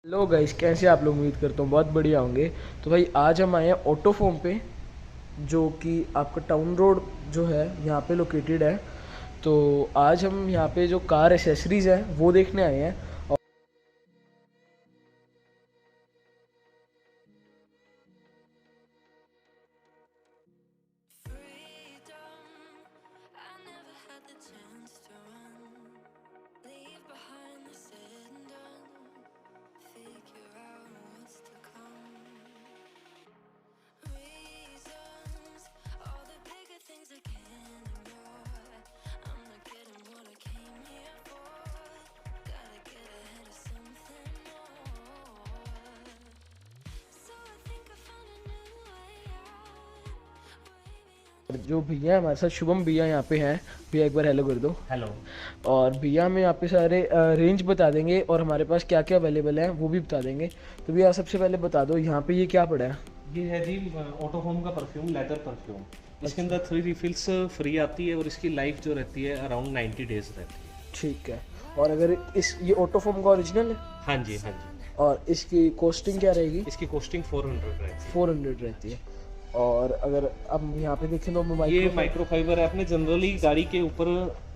Hello guys, कैसे आप लोग? उम्मीद करता हूँ बहुत बढ़िया होंगे। तो भाई आज हम आए हैं ऑटोफोम पे, जो कि आपका टाउन रोड जो है यहाँ पे लोकेटेड है। तो आज हम यहाँ पे जो कार एसेसरीज़ है वो देखने आए हैं। जो भैया है हमारे साथ, शुभम भैया यहाँ पे हैं। भैया एक बार हेलो कर दो। हेलो। और भैया हमें यहाँ पे सारे रेंज बता देंगे और हमारे पास क्या क्या अवेलेबल है वो भी बता देंगे। तो भैया सबसे पहले बता दो यहाँ पे ये क्या पड़ा है। ये है जी ऑटो होम का परफ्यूम, लेदर परफ्यूम। इसके अंदर 3 रिफिल्स फ्री आती है और इसकी लाइफ जो रहती है अराउंड 90 डेज रहती है। ठीक है। और अगर ये ऑटोफोम का ओरिजिनल है? हाँ जी, हाँ जी। और इसकी कॉस्टिंग क्या रहेगी? इसकी कॉस्टिंग 400 रहती है। 400 रहती है। और अगर अब यहाँ पे देखें तो ये माइक्रोफाइबर है। अपने जनरली गाड़ी के ऊपर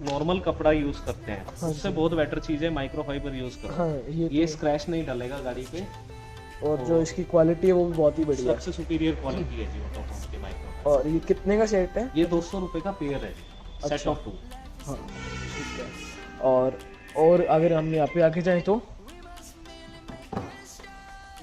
नॉर्मल कपड़ा यूज करते हैं, उससे बहुत बेटर चीज है माइक्रोफाइबर यूज करो। हाँ, ये स्क्रैच नहीं डालेगा गाड़ी पे। और जो इसकी क्वालिटी है वो भी बहुत ही बढ़िया है। सबसे सुपीरियर क्वालिटी है जी ऑटो होम के माइक्रो। और ये कितने का सेट है? ये 200 रुपए का पेयर है जी, सेट ऑफ 2। हाँ ठीक है। और अगर हम यहाँ पे आगे जाएं तो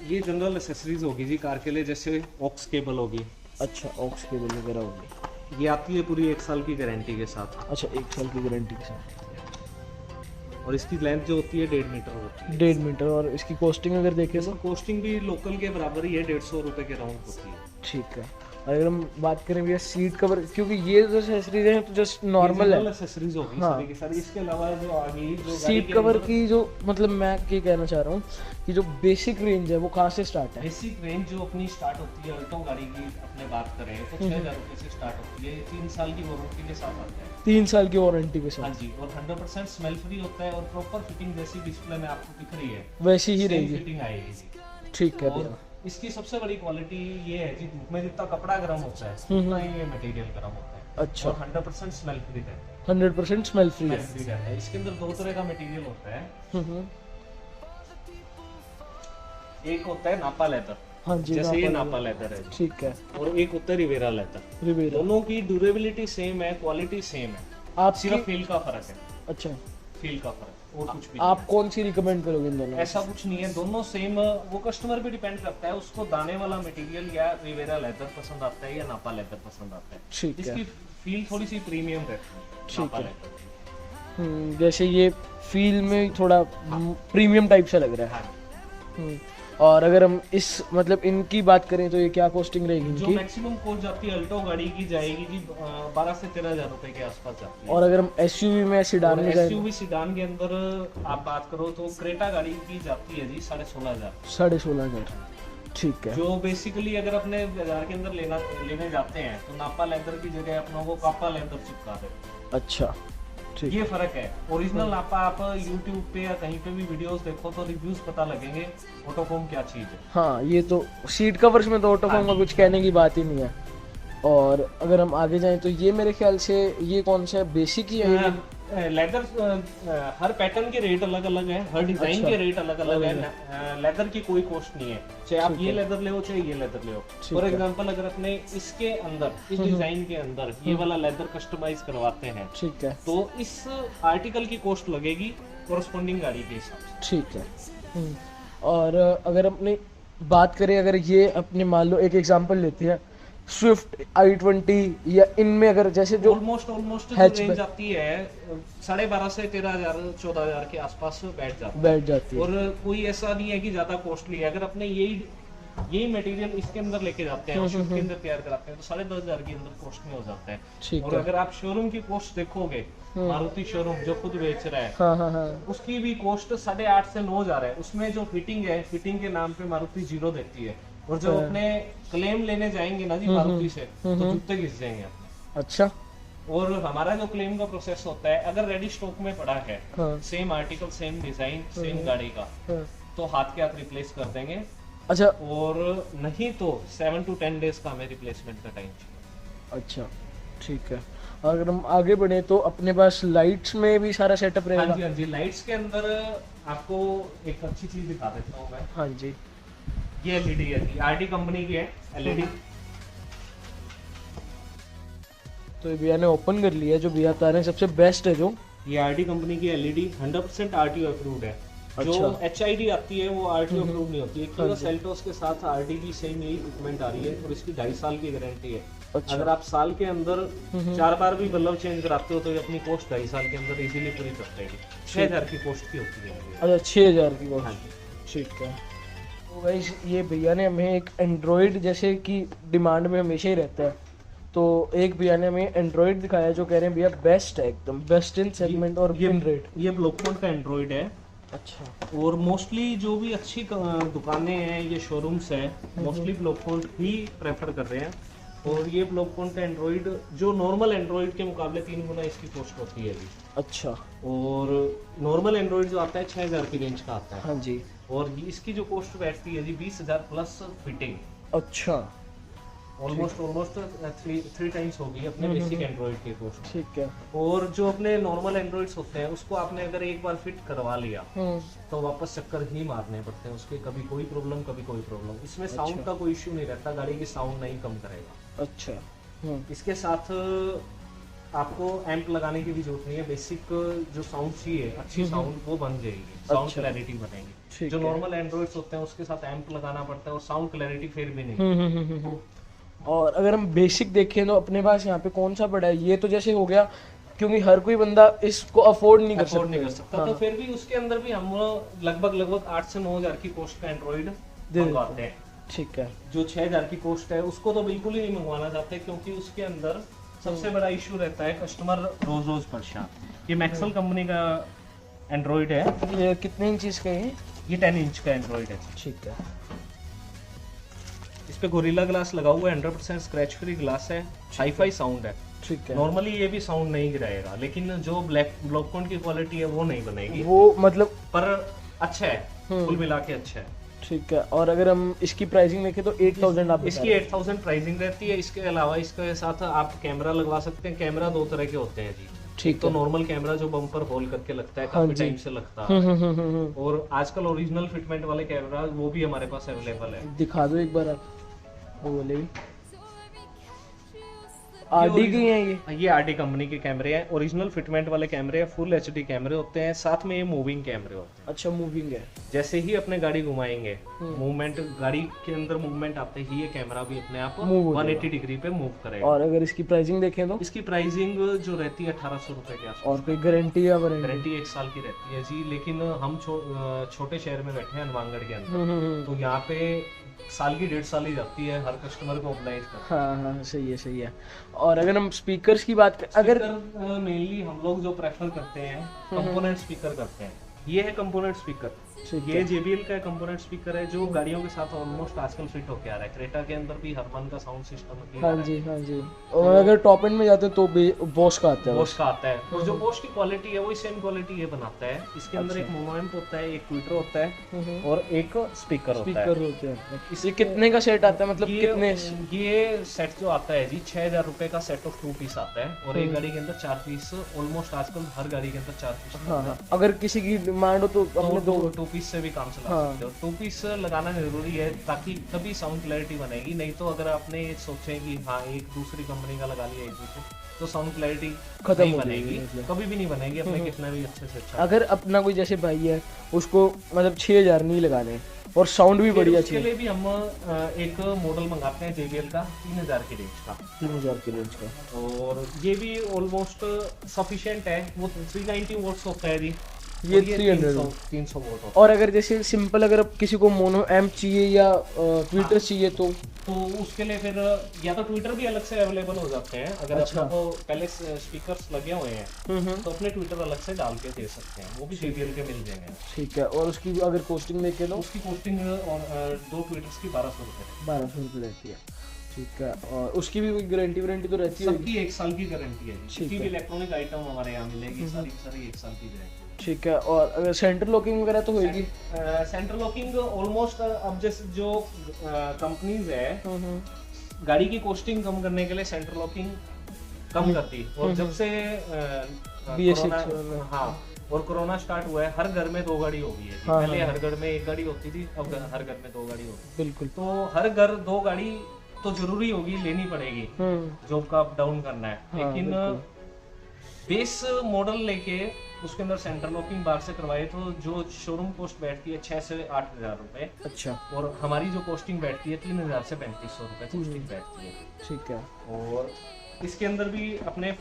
ये जनरल एसेसरीज होगी जी कार के लिए, जैसे ऑक्स केबल होगी। अच्छा, ऑक्स केबल वगैरह होगी। ये आती है पूरी 1 साल की गारंटी के साथ। अच्छा, 1 साल की गारंटी के साथ। और इसकी लेंथ जो होती है 1.5 मीटर होती है। 1.5 मीटर। और इसकी कॉस्टिंग अगर देखें तो? कॉस्टिंग भी लोकल के बराबर ही है, 150 रुपए के राउंड होती है। ठीक है। और अगर हम बात करें भैया सीट कवर, क्योंकि ये जो एसेसरीज हैं तो जस्ट नॉर्मल है। एसेसरीज होगी हाँ। सारी की सारी। इसके अलावा जो आगे जो सीट कवर की जो मतलब मैं ये कहना चाह रहा हूँ कि जो बेसिक रेंज है वो कहाँ से स्टार्ट है? बेसिक रेंज जो अपनी स्टार्ट होती है अल्टो गाड़ी की, अपने बात करें तो 6000 रुपए से स्टार्ट होती है। 3 साल की वारंटी के साथ आता है। 3 साल की वारंटी के हाँ साथ? जी। और 100% स्मेल फ्री होता है और प्रॉपर फिटिंग जैसी डिस्प्ले में आपको दिख रही है वैसी ही रहेगी? फिटिंग आएगी जी। ठीक है और भैया। इसकी सबसे बड़ी क्वालिटी ये है जी, धूप में जितना कपड़ा गर्म होता है उतना ही ये मटेरियल गर्म होता है। अच्छा। और 100% स्मेल फ्री रहता है। 100% स्मेल फ्री है? स्मेल फ्री रहता है। इसके अंदर 2 तरह का मटेरियल होता है। एक होता है नापा लेदर। हाँ जी, जैसे ये नापा लेदर है। ठीक है। और एक होता है रिवेरा लेदर। रिवेरा। दोनों की ड्यूरेबिलिटी सेम है, क्वालिटी सेम है, आप सिर्फ फील का फर्क है। अच्छा, फील का फर्क और कुछ भी आप कौन सी रिकमेंड करोगे इन दोनों? ऐसा कुछ नहीं है, दोनों सेम। वो कस्टमर पे डिपेंड करता है, उसको दाने वाला मटेरियल या रिवेरा लेदर पसंद आता है या नापा लेदर पसंद आता है। ठीक है। इसकी फील थोड़ी सी प्रीमियम रहती है। ठीक नापा है। लेदर। जैसे ये फील में थोड़ा प्रीमियम टाइप सा लग रहा है। हाँ। और अगर हम इस मतलब इनकी बात करें तो ये क्या कॉस्टिंग रहेगी जो इनकी? मैक्सिमम कॉस्ट जाती है अल्टो गाड़ी की जाएगी जी 12 से 13,000 रुपए के आसपास जाती है। और अगर हम एसयूवी में सीडान में जाएं? एसयूवी सीडान के अंदर आप बात करो तो क्रेटा गाड़ी की जाती है जी 16,500। 16,500। ठीक है। जो बेसिकली अगर अपने बाजार के अंदर लेने जाते हैं तो नापा लेदर की जगह अपनों को कापा लेदर चिपका दे। अच्छा, ठीक। ये फर्क है। ओरिजिनल नापा आप YouTube पे या कहीं पे भी वीडियोस देखो तो रिव्यूज पता लगेंगे ऑटोफोम क्या चीज है। हाँ, ये तो सीट कवर्स में तो ऑटोफोम का कुछ कहने की बात ही नहीं है। और अगर हम आगे जाएं तो ये मेरे ख्याल से ये कौन सा है, बेसिक ही है? लेदर हर पैटर्न के रेट अलग अलग है, हर डिजाइन के रेट अलग अलग है। लेदर की कोई कॉस्ट नहीं है, चाहे आप ये लेदर ले हो चाहे ये लेदर ले हो। फॉर एग्जांपल अगर अपने इसके अंदर इस डिजाइन के अंदर ये वाला लेदर कस्टमाइज करवाते हैं, ठीक है, तो इस आर्टिकल की कॉस्ट लगेगी कोरस्पोंडिंग गाड़ी के हिसाब से। ठीक है। और अगर अपनी बात करें, अगर ये अपने मान लो एक एग्जांपल लेते हैं स्विफ्ट i20 या इनमें अगर जैसे जो ऑलमोस्ट रेंज आती है 12,500 से 13,000 14,000 के आसपास बैठ जाती है। और कोई ऐसा नहीं है कि ज्यादा कॉस्टली है। अगर अपने यही मटेरियल इसके अंदर लेके जाते हैं और स्विफ्ट के अंदर तैयार कराते हैं तो 10,500 के अंदर कॉस्ट में हो जाता है। और अगर आप शोरूम की कॉस्ट देखोगे, मारुति शोरूम जो खुद बेच रहा है, हाँ, उसकी भी कॉस्ट 8,500 से 9,000 है। उसमें जो फिटिंग है, फिटिंग के नाम पे मारुति 0 देती है। और जब अपने क्लेम लेने जाएंगे ना जी मारुति से तो जूते घिस जाएंगे अपने। अच्छा। और हमारा जो क्लेम का प्रोसेस होता है, अगर रेडी स्टॉक में पड़ा है same article, same design, same गाड़ी का, तो हाथ के हाथ रिप्लेस कर देंगे। अच्छा, और नहीं तो 7 to 10 डेज का हमें रिप्लेसमेंट का टाइम चाहिए। अच्छा ठीक है। अगर हम आगे बढ़े तो अपने पास लाइट्स में भी सारा सेटअप हाँ रहेगा? जी, हाँ जी, लाइट्स के अंदर आपको एक अच्छी चीज दिखा देता हूँ मैं। हाँ जी, ये एलईडी है जी, आरटी कंपनी की है एलईडी। तो ये भैया ने ओपन कर लिया, जो भैया बता रहे हैं सबसे बेस्ट है जो। ये आरटी कंपनी की एलईडी 100% आरटीओ अप्रूव्ड है। जो अच्छा। एचआईडी आती है वो आरटीओ अप्रूव्ड नहीं होती है। हाँ Kia जी। सेल्टोस के साथ आरटी की सेम यही इक्विपमेंट आ रही है और इसकी 2.5 साल की गारंटी है। अच्छा। अगर आप साल के अंदर 4 बार भी बल्ब चेंज कराते हो तो ये अपनी कॉस्ट 2.5 साल के अंदर इजीली पूरी कर देगी। 6,000 की कॉस्ट की होती है। अच्छा, 6,000 की हाँ कॉस्ट। जी। ठीक है। तो गाइस ये भैया ने हमें एक एंड्रॉयड जैसे कि डिमांड में हमेशा ही रहता है, तो एक भैया ने हमें एंड्रॉयड दिखाया जो कह रहे हैं भैया बेस्ट है, एकदम बेस्ट इन सेगमेंट और इन रेट। ये ब्लॉकपॉइंट का एंड्रॉइड है। अच्छा। और मोस्टली जो भी अच्छी दुकानें हैं, ये शोरूम्स हैं, मोस्टली ब्लॉकपॉइंट ही प्रेफर कर रहे हैं। और ये ब्लॉकपॉइंट का एंड्रॉइड जो नॉर्मल एंड्रॉइड के मुकाबले 3 गुना इसकी कॉस्ट होती है जी। अच्छा। और नॉर्मल एंड्रॉइड जो आता है 6,000 की रेंज का आता है। हाँ जी। और इसकी जो कॉस्ट बैठती है जी 20,000 प्लस फिटिंग। अच्छा। ऑलमोस्ट 3 टाइम्स होगी अपने बेसिक एंड्रॉइड की कॉस्ट। ठीक है। और जो अपने नॉर्मल एंड्रॉइड्स होते हैं उसको आपने अगर एक बार फिट करवा लिया तो वापस चक्कर ही मारने पड़ते हैं उसके, कभी कोई प्रॉब्लम कभी कोई प्रॉब्लम। इसमें साउंड का कोई इश्यू नहीं रहता, गाड़ी की साउंड नहीं कम करेगा। अच्छा। इसके साथ आपको एम्प लगाने की भी जरूरत नहीं है। बेसिक जो साउंड चाहिए, अच्छी साउंड, वो बन जाएगी, साउंड क्लैरिटी बनेगी। जो नॉर्मल एंड्रॉइड्स होते हैं उसके साथ एम्प लगाना पड़ता है और साउंड क्लैरिटी फिर भी नहीं। और अगर हम बेसिक देखें तो अपने पास यहाँ पे कौन सा पड़ा है, ये तो जैसे हो गया क्योंकि हर कोई बंदा इसको अफोर्ड नहीं कर सकता। हाँ। तो फिर भी उसके अंदर भी हम लगभग 8 से 9,000 की कॉस्ट का एंड्रॉइड मंगवाते हैं। ठीक है। जो 6,000 की कॉस्ट है उसको तो बिल्कुल ही नहीं मंगवाना चाहते, क्योंकि उसके अंदर सबसे बड़ा इशू रहता है कस्टमर रोज परेशान। ये मैक्सल कंपनी का एंड्रॉइड है। ये कितने इंच का है? ये 10 इंच का एंड्रॉइड है। ठीक है। इस पे गोरिल्ला ग्लास लगा हुआ है, 100% स्क्रैच फ्री ग्लास है, हाई-फाई साउंड है। ठीक है। नॉर्मली ये भी साउंड नहीं गिराएगा, लेकिन जो ब्लॉकपॉइंट की क्वालिटी है वो नहीं बनेगी, वो मतलब पर अच्छा है, कुल मिला के अच्छा है। ठीक है। और अगर हम इसकी प्राइसिंग देखें तो 8,000 आप इसकी 8,000 प्राइसिंग रहती है। इसके अलावा इसके साथ आप कैमरा लगवा सकते हैं। कैमरा 2 तरह के होते हैं जी। ठीक तो नॉर्मल कैमरा जो बम्पर होल करके लगता है, काफी टाइम से लगता है, और आजकल ओरिजिनल फिटमेंट वाले कैमरा वो भी हमारे पास अवेलेबल है। दिखा दो एक बार आप, वो बोले भी आरडी की हैं ये आरडी कंपनी के कैमरे हैं, ओरिजिनल फिटमेंट वाले कैमरे हैं, फुल एचडी कैमरे होते हैं, साथ में ये मूविंग कैमरे होते हैं। अच्छा, मूविंग है। जैसे ही अपने गाड़ी घुमाएंगे, मूवमेंट, गाड़ी के अंदर मूवमेंट आते ही ये कैमरा भी अपने आप 180 डिग्री पे मूव करेगा। और अगर इसकी प्राइसिंग देखें तो इसकी प्राइसिंग जो रहती है 1,800 रुपए के आसपास। और कोई गारंटी या वारंटी? गारंटी 1 साल की रहती है जी। लेकिन हम छोटे शहर में बैठे हैं हनुमानगढ़ के अंदर, तो यहाँ पे साल की 1.5 साल ही जाती है, हर कस्टमर को ऑब्लाइज करते हैं। हाँ, सही है। और अगर हम स्पीकर्स की बात करें, अगर मेनली हम लोग जो प्रेफर करते हैं कंपोनेंट स्पीकर करते हैं। ये है कंपोनेंट स्पीकर। ये JBL का कंपोनेंट स्पीकर है जो गाड़ियों के साथ ऑलमोस्ट आजकल फिट होके आ रहा है। क्रेटा के अंदर भी हरमन का साउंड सिस्टम। हाँ जी। और अगर टॉप एंड में जाते हैं तो बॉश का आता है। और जो बॉश की क्वालिटी है वही सेम क्वालिटी ये बनाता है। इसके अंदर एक मोनो एम्प होता है, एक ट्विटर होता है और एक स्पीकर होते हैं। ये कितने का सेट आता है, मतलब कितने? ये सेट जो आता है जी 6,000 रुपए का सेट ऑफ 2 पीस आता है, और एक गाड़ी के अंदर 4 पीस। ऑलमोस्ट आजकल हर गाड़ी के अंदर 4 पीस। हाँ। अगर किसी की डिमांड हो तो अपने 2 पीस से भी काम चला सकते हो। 2 पीस लगाना जरूरी है ताकि तभी साउंड क्लैरिटी बनेगी। नहीं तो अगर आपने सोचे कि हाँ एक दूसरी कंपनी का लगा लिया एक दूसरे, तो साउंड क्लैरिटी खत्म नहीं बनेगी, कभी भी नहीं बनेगी, अपने कितना भी अच्छे से अच्छा। अगर अपना कोई जैसे भाई है उसको मतलब 6,000 नहीं लगाने और साउंड भी बढ़िया चाहिए, उसके लिए भी हम एक मॉडल मंगाते हैं JBL का 3,000 की रेंज का। 3,000 की रेंज का। और ये भी ऑलमोस्ट सफिशिएंट है। वो 390 वोल्ट्स होता है जी, ये 300 वोल्ट होता है। और अगर जैसे सिंपल अगर किसी को मोनो एम्प चाहिए या ट्विटर चाहिए तो उसके लिए फिर या तो ट्विटर भी अलग से अवेलेबल हो जाते हैं। अगर आपको पहले स्पीकर्स लगे हुए हैं तो अपने ट्विटर अलग से डाल के दे सकते हैं, वो भी JBL के मिल जाएंगे। ठीक है। और उसकी अगर कॉस्टिंग देखें तो उसकी कॉस्टिंग और 2 ट्विटर्स की 1,200 रुपये 1,200 रुपये रहती है। ठीक है। और उसकी भी कोई गारंटी तो रहती है? सबकी 1 साल की गारंटी है। जितनी भी इलेक्ट्रॉनिक आइटम हमारे यहाँ मिलेगी सारी 1 साल की गारंटी। ठीक है। और अगर सेंटर लॉकिंग वगैरह तो होगी? सेंटर लॉकिंग ऑलमोस्ट अब जैसे जो कंपनीज है गाड़ी की कॉस्टिंग कम करने के लिए सेंटर लॉकिंग कम करती, और जब से हाँ और कोरोना स्टार्ट हुआ है, हर घर में 2 गाड़ी हो गई है। हाँ, पहले हर घर में 1 गाड़ी होती थी, अब हर घर में 2 गाड़ी होती है। बिल्कुल। तो हर घर 2 गाड़ी तो जरूरी होगी, लेनी पड़ेगी जॉब का अप डाउन करना है। लेकिन बेस मॉडल लेके उसके अंदर सेंटर लॉकिंग बाहर से करवाए तो जो शोरूम कॉस्ट बैठती है 6 से 8 हजार रुपए। अच्छा। और हमारी जो कॉस्टिंग बैठती है 3000 से 3500 रुपए कॉस्टिंग बैठती है। ठीक है। और इसके अंदर भी अपने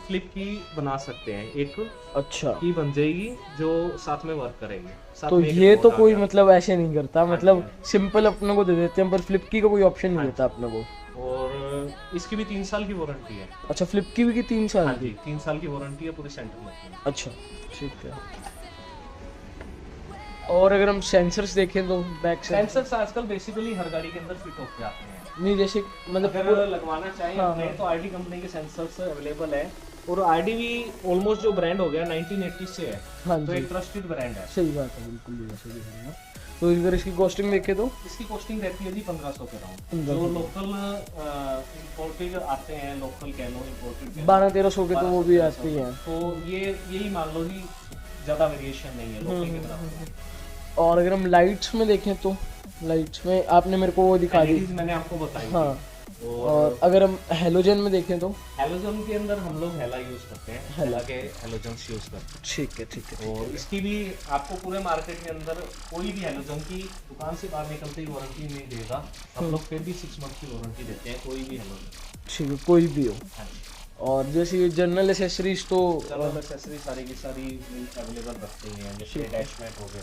फ्लिप की बना सकते हैं, एक अच्छा की बन जाएगी जो साथ में वर्क करेगी। तो ये तो कोई मतलब ऐसे नहीं करता, मतलब सिंपल अपने को दे देते हैं, पर फ्लिप की का कोई ऑप्शन नहीं देता अपने को। और इसकी भी 3 साल की वारंटी है। अच्छा, फ्लिप की भी 3 साल की? 3 साल की वारंटी है पूरे सेंटर में। अच्छा ठीक है। और अगर हम सेंसर्स देखें तो बैक सेंसर्स आजकल बेसिकली हर गाड़ी के अंदर फिट होके आते हैं। नहीं जैसे मतलब अगर लगवाना चाहिए अपने तो आरडी कंपनी के सेंसर्स अवेलेबल है। और आरडी भी ऑलमोस्ट जो ब्रांड हो गया 1980 से है। हाँ तो एक ट्रस्टेड ब्रांड है। सही बात है, बिल्कुल भी सही है। तो अगर इसकी कॉस्टिंग देखे तो इसकी कॉस्टिंग रहती है जी 1500 के राउंड। जो लोकल इंपोर्टेड आते हैं, लोकल कह लो इंपोर्टेड 1200-1300 के तो वो भी आती हैं। तो ये यही मान लो जी, ज्यादा वेरिएशन नहीं है लोकल के तरफ। और अगर हम लाइट्स में देखें तो लाइट्स में आपने मेरे को वो दिखा दी, मैंने आपको बताई। हाँ। और अगर हम हेलोजन में देखें तो हेलोजन के अंदर हम लोग हेला यूज करते हैं, हेला के हेलोजन्स यूज करते हैं। ठीक है ठीक है। और इसकी भी आपको पूरे मार्केट के अंदर कोई भी हेलोजन की दुकान से बाहर निकलते ही वारंटी नहीं देगा। हम लोग फिर भी 6 मंथ की वारंटी देते हैं कोई भी हेलोजन। ठीक है, कोई भी हो। और जैसे जनरल एसेसरीज तो जनरल एसेसरीज सारी की सारी अवेलेबल रखते हैं, जैसे अटैचमेंट हो गए।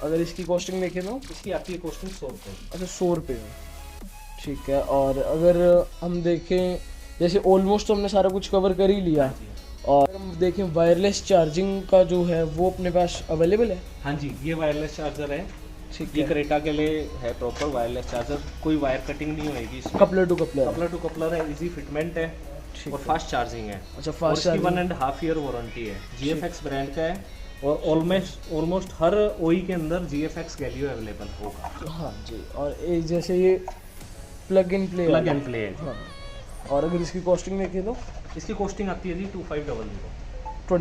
अगर इसकी कॉस्टिंग देखें तो इसकी आपकी कॉस्टिंग 100 रुपये। अच्छा 100 रुपये में, ठीक है। और अगर हम देखें जैसे ऑलमोस्ट तो हमने सारा कुछ कवर कर ही लिया, और हम देखें वायरलेस चार्जिंग का जो है वो अपने पास अवेलेबल है? हाँ जी, ये वायरलेस चार्जर है। ठीक ये है। क्रेटा के लिए है प्रॉपर वायरलेस चार्जर, कोई वायर कटिंग नहीं होगी इसमें। कपलर टू कपलर है, इजी फिटमेंट है और फास्ट चार्जिंग है। अच्छा, फास्ट चार्जिंग। 1.5 ईयर वारंटी है। GFX ब्रांड का है और ऑलमोस्ट हर ओई के अंदर GFX गैलियो अवेलेबल होगा। हाँ जी। और जैसे ये प्लग एंड प्ले है। हाँ। और अगर इसकी कॉस्टिंग देखें तो इसकी कॉस्टिंग आती है जी 2500।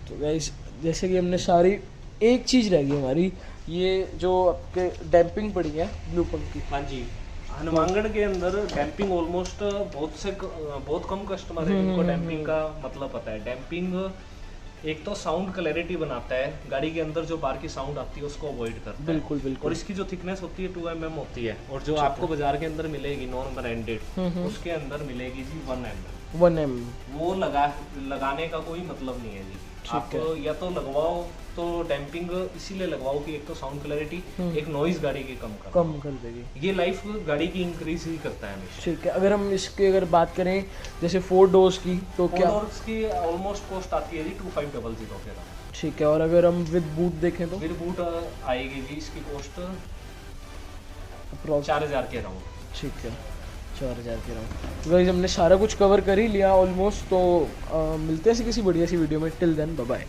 तो गाइस जैसे कि हमने सारी, एक चीज़ रह गई हमारी, ये जो आपके डैम्पिंग पड़ी है ब्लू पंप की। हाँ जी, हनुमानगढ़ के अंदर डैम्पिंग ऑलमोस्ट बहुत कम कस्टमर है जिनको डैम्पिंग का मतलब पता है। डैम्पिंग एक तो साउंड क्लैरिटी बनाता है, गाड़ी के अंदर जो बाहर की साउंड आती है उसको अवॉइड करता है। बिल्कुल बिल्कुल। और इसकी जो थिकनेस होती है 2 mm होती है, और जो आपको बाजार के अंदर मिलेगी नॉन ब्रांडेड उसके अंदर मिलेगी जी 1 mm। वो लगाने का कोई मतलब नहीं है जी। आप या तो लगवाओ तो डैम्पिंग इसीलिए लगवाओ कि एक तो साउंड क्लैरिटी, एक नॉइज गाड़ी की कम कर देगी। ये लाइफ गाड़ी की इंक्रीज ही करता है हमेशा। ठीक है। अगर हम इसकी अगर बात करें जैसे 4 डोर्स की तो क्या? 4 डोर्स की ऑलमोस्ट कॉस्ट आती है जी 2500 के राउंड। ठीक है। और अगर हम विद बूट देखें तो विद बूट आएगी जी इसकी कॉस्ट 4000 के राउंड। ठीक है, 4000 के राउंड। तो गाइस हमने सारा कुछ कवर कर ही लिया ऑलमोस्ट। तो मिलते हैं किसी बढ़िया सी वीडियो में। Till then bye bye.